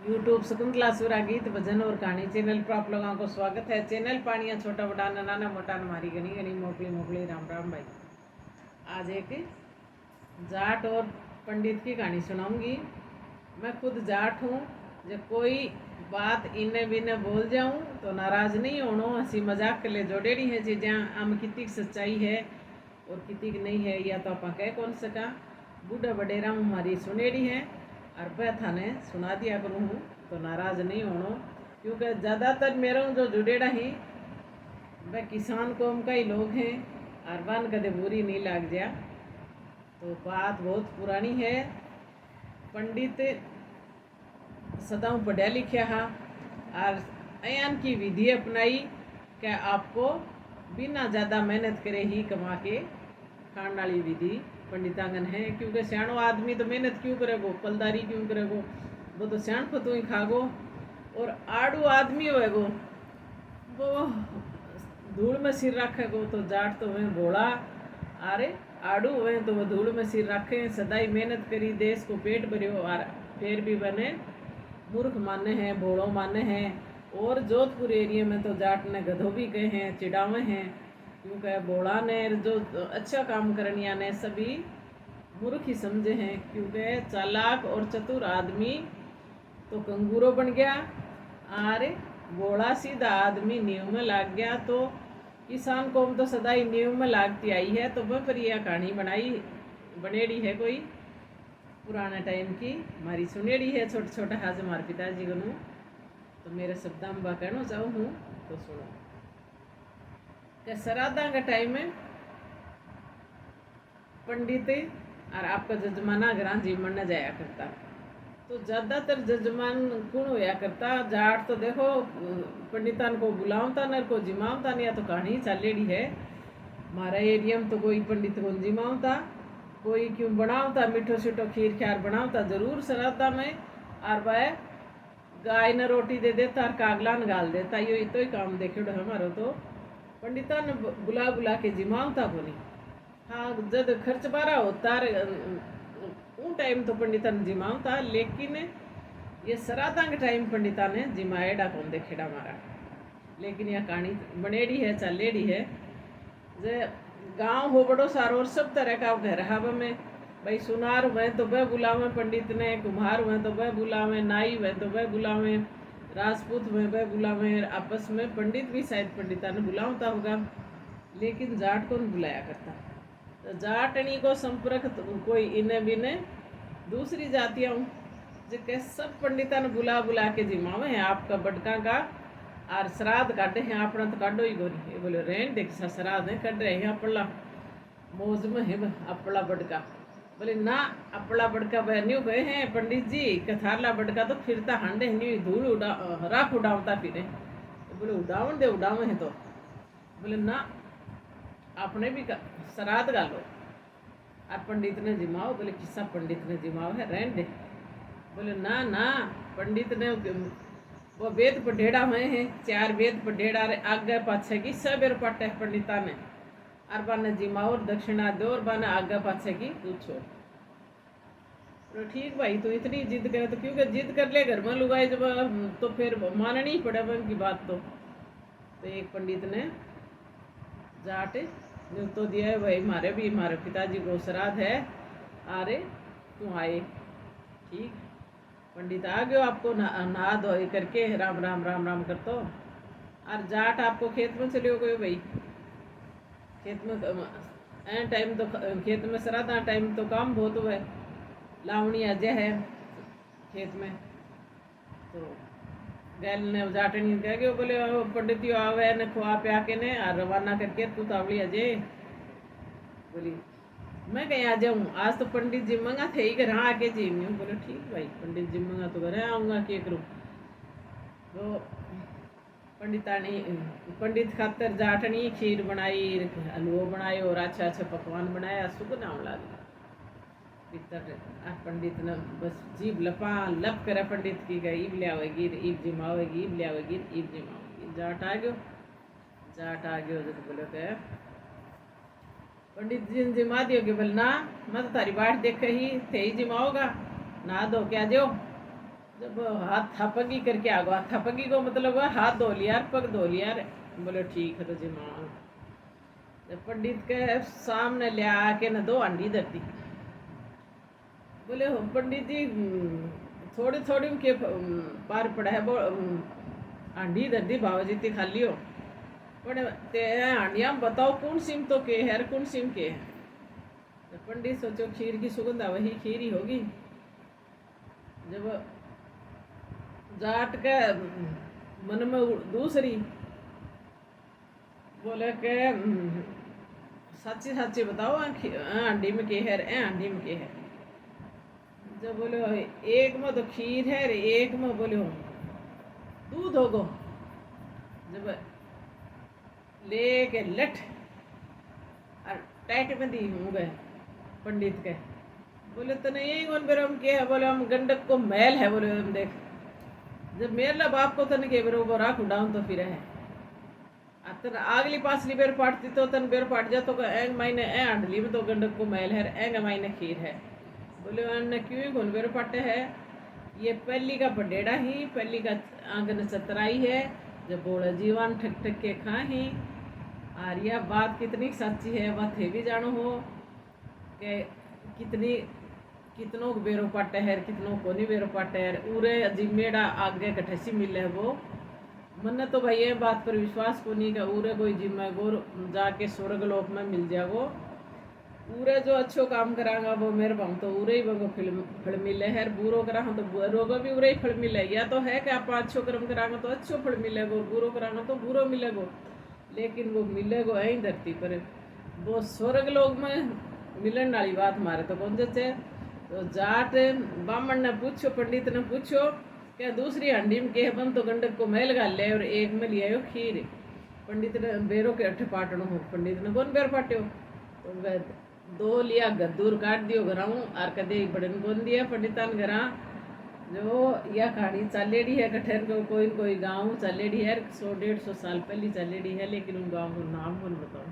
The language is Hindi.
यूट्यूब शकुंतला सुरा गीत भजन और कहानी चैनल पर आप लोगों को स्वागत है। चैनल पानिया छोटा बड़ा नाना मोटा हमारी गणी गणी मोकली मोकली राम राम भाई। आज एक जाट और पंडित की कहानी सुनाऊंगी। मैं खुद जाट हूँ। जब कोई बात इन्हें बिने बोल जाऊँ तो नाराज नहीं होनो, हंसी मजाक के लिए जोड़ेड़ी है चीज़ें आम कितनी सच्चाई है और कितनी नहीं है या तो आप कह कौन सका। बूढ़ा बडेरा हमारी सुनेड़ी है और वह थाने सुना दिया करूँ हूँ तो नाराज नहीं होनो, क्योंकि ज़्यादातर मेरा जो जुड़ेड़ा ही वह किसान कौम का ही लोग हैं और वन कदे बुरी नहीं लाग जा। तो बात बहुत पुरानी है। पंडित सदाऊ पढ़ा लिखा है और अयान की विधि अपनाई कि आपको बिना ज़्यादा मेहनत करे ही कमा के खाने वाली विधि पंडितांगन है। क्योंकि सियाणो आदमी तो मेहनत क्यों करेगो, पलदारी क्यों करेगो, वो तो सियाण फतू ही खागो। और आड़ू आदमी होएगो वो धूल में सिर रखेगो तो जाट तो वह भोला, अरे आड़ू हुए तो वह धूल में सिर रखे सदाई मेहनत करी देश को पेट भरियो और फिर भी बने मूर्ख माने हैं, भोड़ो माने हैं। और जोधपुर एरिया में तो जाट ने गधो भी कहे हैं, चिड़ावे हैं, क्योंकि भोड़ा ने जो अच्छा काम करनिया ने सभी मूर्ख ही समझे हैं। क्योंकि चालाक और चतुर आदमी तो कंगूरो बन गया और भोला सीधा आदमी नींव में लाग गया। तो किसान कौम तो सदा ही नींव में लागती आई है। तो वह पर यह कहानी बनेड़ी है कोई पुराने टाइम की हमारी सुनेड़ी है। छोटे छोटे हाज हमारे पिताजी को तो मेरे शब्दा में कहना चाहूँ हूँ तो सुनो कि श्राद्धा का टाइम में पंडित और आपका जजमाना ग्रां जीवन न जाया करता। तो ज़्यादातर जजमान कौन होया करता, जाट तो देखो पंडितान को बुलावता न को जिमावता नहीं, या तो कहानी चालेड़ी है। हमारा एरिया में तो कोई पंडित को जिमावता, कोई क्यों बनावता मीठो सीठो खीर ख्यार बनावता जरूर श्राद्धा में। और वह गाय न रोटी दे देता और कागला न गाल देता। यो तो ही काम देखे हमारो तो पंडिता ने बुला बुला के जिमावता को नहीं। हाँ जब खर्च बारा होता उन टाइम तो पंडिता ने जिमावता, लेकिन ये श्राद्धा के टाइम पंडिता ने जिमाएड़ा कौन देखेड़ा मारा। लेकिन यह कहानी बनेड़ी है चालेड़ी है। जे गांव हो बड़ो सारो और सब तरह का घर हवा में भाई सुनार हुए तो वह बुलावे पंडित ने, कुम्हार हुए तो वह बुलावे, नाई हुए तो वह बुलावे, राजपूत हुए वह बुलावे। आपस में पंडित भी शायद पंडिता ने बुलावता होगा, लेकिन जाट को नहीं बुलाया करता। तो जाटनी को संपर्क तो कोई इन्हें बिने दूसरी जातियाँ जिसके सब पंडिता ने बुला बुला के जिमावे हैं आपका बटका का और श्राद्ध काटे हैं। अपना तो काटो ही गोरी बोले रेन देख श्राद्ध है कट रहे हैं अपला मौज में है अपला बटका। बोले ना अपला बड़का बहनियों गए हैं पंडित जी कथारला बड़का तो फिरता हांडे नहीं धूल उड़ा राख उड़ावता फिरे। तो बोले उड़ावन दे उड़ावे हैं तो बोले ना आपने भी श्राद्ध गालो और पंडित ने जिमाओ। बोले किस्सा पंडित ने जिमाओ है रहन दे। बोले ना ना पंडित ने वो वेद पढ़ेड़ा हुए हैं, 4 वेद पढ़ेड़ा आगे पाछे की सब पट है पंडिता ने और बाने जिमाओ और दक्षिणा दो और बाने आगे पाछे की पूछो। तो ठीक भाई तो इतनी जिद करे तो क्योंकि जिद कर ले घर में लुगाई जब तो फिर माननी ही पड़े उनकी बात। तो एक पंडित ने जाट तो दिया है भाई हमारे भी हमारे पिताजी को श्राद्ध है, अरे तू आए ठीक। पंडित आ गयो आपको नहा धो करके राम राम राम राम कर तो। और जाट आपको खेत में चले गए भाई, खेत में टाइम तो खेत में श्राद्धा टाइम तो काम बहुत हुआ है, लावणी अजय है खेत में। तो गैल ने जाटनी कह गए बोले पंडित यो आवे ने खुआ प्या के ने और रवाना करके तू तावड़ी अजय। बोली मैं कहीं आ जाऊँ आज तो पंडित जी मंगा थे ही घर आके जी मैं। बोले ठीक भाई पंडित जी मंगा तो घर आऊँगा क्या करूँ। तो पंडितानी पंडित खातर जाटनी खीर बनाई, हलवो बनाए और अच्छा अच्छा पकवान बनाया, सुख नाम लगा पितर। पंडित ने बस जीभ लपा लप करे पंडित की गई ईब लियावेगी ईब जिमावेगी ईब लियावेगी ईब जिमावेगी। जाट आ गयो जब बोले के पंडित जी ने जिमा दियो बोले ना मैं तो तारी बाट देख ही थे ही जिमाओगा ना दो क्या जो। जब हाथ थापगी करके आ गो, हाथ थापगी को मतलब हुआ हाथ धो लिया पग धो लिया। बोले ठीक है तो जी माँ। जब पंडित के सामने ले आके न 2 हांडी धर दी। बोले हो पंडित जी थोड़ी थोड़ी के पार पड़ा है वो हांडी धर दी बाबा जी ती खाली हो पर ते हांडिया में बताओ कौन सिम तो के है कौन सिम के है। जब पंडित सोचो खीर की सुगंध वही खीर ही होगी। जब जाट के मन में दूसरी बोले के सच्ची सच्ची बताओ हांडी में के है हांडी में के है। जब बोले एक में तो खीर है एक में बोले हो दूध होगो। जब लेके लठ और टाइट में दी हूँ गए पंडित के। बोले तो नहीं यही कौन बेरो हम के है। बोले हम गंडक को मैल है। बोले हम देख जब मेरे बाप को तन के बेरो वो राख उड़ाऊं तो फिर है तन आगली पासली बेर पाटती तो तन बेर पाट जा तो एंग मायने ए आंडली में तो गंडक को मैल है एंग मायने खीर है। बोले अन्य क्यों कौन बेर पाटे है। ये पहली का बडेड़ा ही पहली का आंगन चतराई है। जब बोले जीवन ठक ठक के खा ही। और यह बात कितनी सच्ची है वह थे भी जानो हो कि कितनी कितनों को बेरो पाटे है कितनों को नहीं बेरो पाटे है। उरे जिम्मेड़ा आगे कठसी मिले वो मन तो भाई ये बात पर विश्वास को नहीं का उरे कोई जिम्मे गोर जाके स्वर्ग लोक में मिल जाएगो। उरे जो अच्छो काम करांगा वो मेरे पाऊँ तो उरे ही वो फल मिले है। बुरो करा तो बुरो को भी उरे ही फल मिले। या तो है कि आप अच्छो कर्म करांगा तो अच्छो फल मिलेगो बुरो करांगा तो बुरो मिलेगो। लेकिन वो मिलेगो यहीं धरती पर वो स्वर्ग लोक में मिलन वाली बात मारे तो कौन जचे। तो जाट बामण ने पूछो पंडित ने पूछो क्या दूसरी हांडी में के बन तो गंडक को मैल गाल ले और एक में लिया हो खीर। पंडित ने बेरो के अठे पाटनो हो। पंडित ने कौन बेर पाट्यो तो 2 लिया गद्दूर काट दियो घराऊँ और कदे बड़न कौन दिया पंडितान घरा। जो यह कहानी चलेड़ी है कठेर को कोई गाँव चलेड़ी है 100-150 साल पहले चलेड़ी है। लेकिन उन गाँव को नाम कौन बताऊँ।